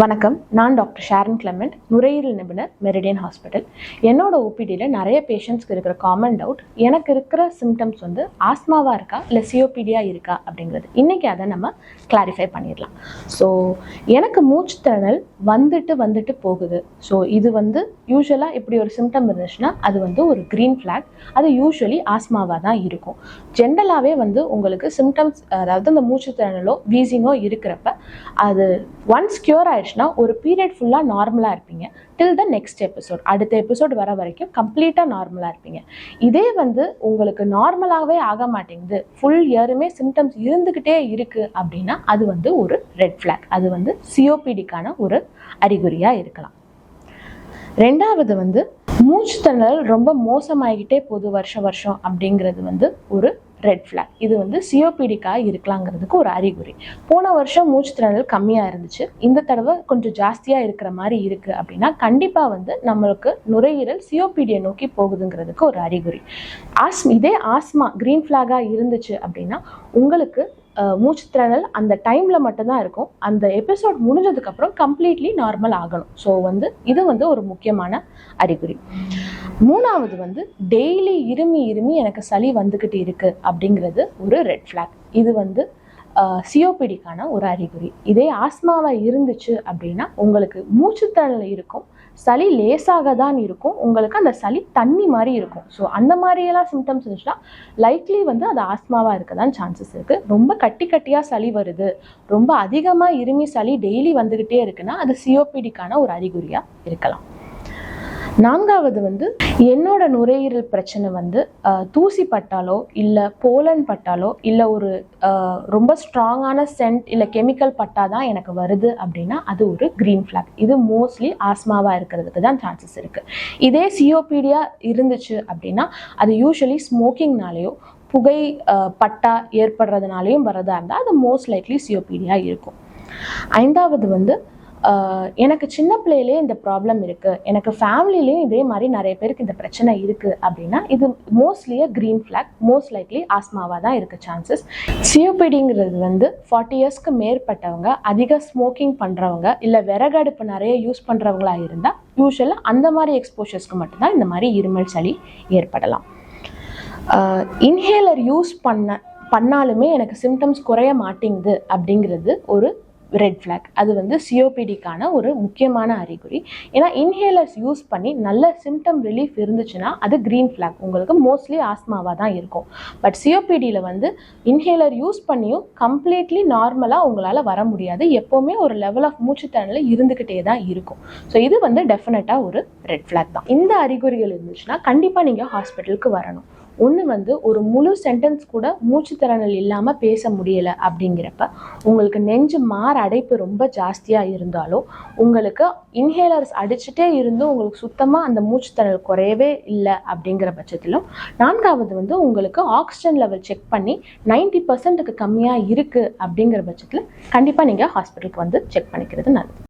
வணக்கம், நான் doctor Sharon Clement, நுரையீரல் நிபுணர், மெரிடியன் ஹாஸ்பிட்டல். என்னோட ஓபிடியில் நிறைய பேஷண்ட்ஸ்க்கு இருக்கிற காமன் டவுட், எனக்கு இருக்கிற சிம்டம்ஸ் வந்து ஆஸ்மாவாக இருக்கா இல்லை சிஓபிடியா இருக்கா அப்படிங்கிறது. இன்றைக்கி அதை நம்ம கிளாரிஃபை பண்ணிடலாம். ஸோ எனக்கு மூச்சு திணறல் வந்துட்டு போகுது. ஸோ இது வந்து யூஸ்வலாக இப்படி ஒரு சிம்டம் இருந்துச்சுன்னா அது வந்து ஒரு க்ரீன் ஃப்ளாக். அது யூஸ்வலி ஆஸ்மாவாக தான் இருக்கும். ஜென்ரலாகவே வந்து உங்களுக்கு சிம்டம்ஸ், அதாவது அந்த மூச்சு திணறலோ வீசிங்கோ இருக்கிறப்ப அது ஒன்ஸ் க்யூர் ஆயிடுச்சுன்னா ஒரு பீரியட் ஃபுல்லாக நார்மலாக இருப்பீங்க. டில் த நெக்ஸ்ட் எபிசோட், அடுத்த எபிசோட் வர வரைக்கும் கம்ப்ளீட்டாக நார்மலாக இருப்பீங்க. இதே வந்து உங்களுக்கு நார்மலாகவே ஆக மாட்டேங்குது, ஃபுல் இயருமே சிம்டம்ஸ் இருந்துக்கிட்டே இருக்குது அப்படின்னா அது வந்து ஒரு ரெட் ஃப்ளாக். அது வந்து சிஓபிடிக்கான ஒரு அறிகுறியாக இருக்கலாம். ரெண்டாவது வந்து மூச்சு திணறல் ரொம்ப மோசமாகிக்கிட்டே போகுது வருஷம் அப்படிங்கிறது வந்து ஒரு ரெட் ஃப்ளாக். இது வந்து சிஓபிடிக்காக இருக்கலாங்கிறதுக்கு ஒரு அறிகுறி. போன வருஷம் மூச்சு திணறல் கம்மியாக இருந்துச்சு, இந்த தடவை கொஞ்சம் ஜாஸ்தியாக இருக்கிற மாதிரி இருக்குது அப்படின்னா கண்டிப்பாக வந்து நம்மளுக்கு நுரையீரல் சிஓபிடியை நோக்கி போகுதுங்கிறதுக்கு ஒரு அறிகுறி. இதே ஆஸ்மா க்ரீன் ஃப்ளாகாக இருந்துச்சு அப்படின்னா உங்களுக்கு மூச்சு திணறல் அந்த டைமில் மட்டும்தான் இருக்கும். அந்த எபிசோட் முடிஞ்சதுக்கப்புறம் கம்ப்ளீட்லி நார்மல் ஆகணும். ஸோ வந்து இது வந்து ஒரு முக்கியமான அறிகுறி. மூணாவது வந்து டெய்லி இருமி எனக்கு சளி வந்துக்கிட்டு இருக்குது அப்படிங்கிறது ஒரு ரெட் ஃப்ளாக். இது வந்து சிஓபிடிக்கான ஒரு அறிகுறி. இதே ஆஸ்மாவாக இருந்துச்சு அப்படின்னா உங்களுக்கு மூச்சு திணறல் இருக்கும், சளி லேசாக தான் இருக்கும், உங்களுக்கு அந்த சளி தண்ணி மாதிரி இருக்கும். ஸோ அந்த மாதிரியெல்லாம் சிம்டம்ஸ் இருந்துச்சுன்னா லைக்லி வந்து அது ஆஸ்மாவாக இருக்க தான் சான்சஸ் இருக்குது. ரொம்ப கட்டியாக சளி வருது, ரொம்ப அதிகமாக இருமி சளி டெய்லி வந்துக்கிட்டே இருக்குன்னா அது சிஓபிடிக்கான ஒரு அறிகுறியாக இருக்கலாம். நான்காவது வந்து என்னோட நுரையீரல் பிரச்சனை வந்து தூசி பட்டாலோ இல்லை போலன் பட்டாலோ இல்லை ஒரு ரொம்ப ஸ்ட்ராங்கான சென்ட் இல்லை கெமிக்கல் பட்டாதான் எனக்கு வருது அப்படின்னா அது ஒரு க்ரீன் ஃப்ளாக். இது மோஸ்ட்லி ஆஸ்மாவாக இருக்கிறதுக்கு தான் சான்சஸ் இருக்குது. இதே சிஓபிடியா இருந்துச்சு அப்படின்னா அது யூஸ்வலி ஸ்மோக்கிங்னாலேயோ புகை பட்டா ஏற்படுறதுனாலையும் வரதா இருந்தால் அது மோஸ்ட் லைக்லி சிஓபிடியா இருக்கும். ஐந்தாவது வந்து எனக்கு சின்ன பிள்ளையிலே இந்த ப்ராப்ளம் இருக்குது, எனக்கு ஃபேமிலிலேயும் இதே மாதிரி நிறைய பேருக்கு இந்த பிரச்சனை இருக்குது அப்படின்னா இது mostly green flag, most likely ஆஸ்மாவாக தான் இருக்க சான்சஸ். சிஓபிடிங்கிறது வந்து 40 இயர்ஸ்க்கு மேற்பட்டவங்க, அதிக ஸ்மோக்கிங் பண்ணுறவங்க இல்லை விறகடுப்பு நிறைய யூஸ் பண்ணுறவங்களா இருந்தால் யூஸ்வலாக அந்த மாதிரி எக்ஸ்போஷர்ஸ்க்கு மட்டும்தான் இந்த மாதிரி இருமல் சளி ஏற்படலாம். இன்ஹேலர் யூஸ் பண்ணாலுமே எனக்கு சிம்டம்ஸ் குறைய மாட்டேங்குது அப்படிங்கிறது ஒரு ரெட் ஃப்ளாக். அது வந்து சிஓபிடிக்கான ஒரு முக்கியமான அறிகுறி. ஏன்னா இன்ஹேலர்ஸ் யூஸ் பண்ணி நல்ல சிம்டம் ரிலீஃப் இருந்துச்சுன்னா அது க்ரீன் ஃப்ளாக், உங்களுக்கு மோஸ்ட்லி ஆஸ்மாவாக தான் இருக்கும். பட் சிஓபிடியில் வந்து இன்ஹேலர் யூஸ் பண்ணியும் கம்ப்ளீட்லி நார்மலாக உங்களால் வர முடியாது, எப்போவுமே ஒரு லெவல் ஆஃப் மூச்சு திணறல் இருந்துக்கிட்டே தான் இருக்கும். ஸோ இது வந்து டெஃபினட்டாக ஒரு ரெட் ஃப்ளாக் தான். இந்த அறிகுறிகள் இருந்துச்சுன்னா கண்டிப்பாக நீங்கள் ஹாஸ்பிட்டலுக்கு வரணும். ஒன்று வந்து ஒரு முழு சென்டென்ஸ் கூட மூச்சு திணறல் இல்லாமல் பேச முடியலை அப்படிங்கிறப்ப, உங்களுக்கு நெஞ்சு அடைப்பு ரொம்ப ஜாஸ்தியாக இருந்தாலோ, உங்களுக்கு இன்ஹேலர்ஸ் அடிச்சுட்டே இருந்தும் உங்களுக்கு சுத்தமாக அந்த மூச்சு திணறல் குறையவே இல்லை அப்படிங்கிற பட்சத்திலும், நான்காவது வந்து உங்களுக்கு ஆக்சிஜன் லெவல் செக் பண்ணி 90% கம்மியாக இருக்குது அப்படிங்கிற பட்சத்தில் கண்டிப்பாக நீங்கள் ஹாஸ்பிட்டலுக்கு வந்து செக் பண்ணிக்கிறது நல்லது.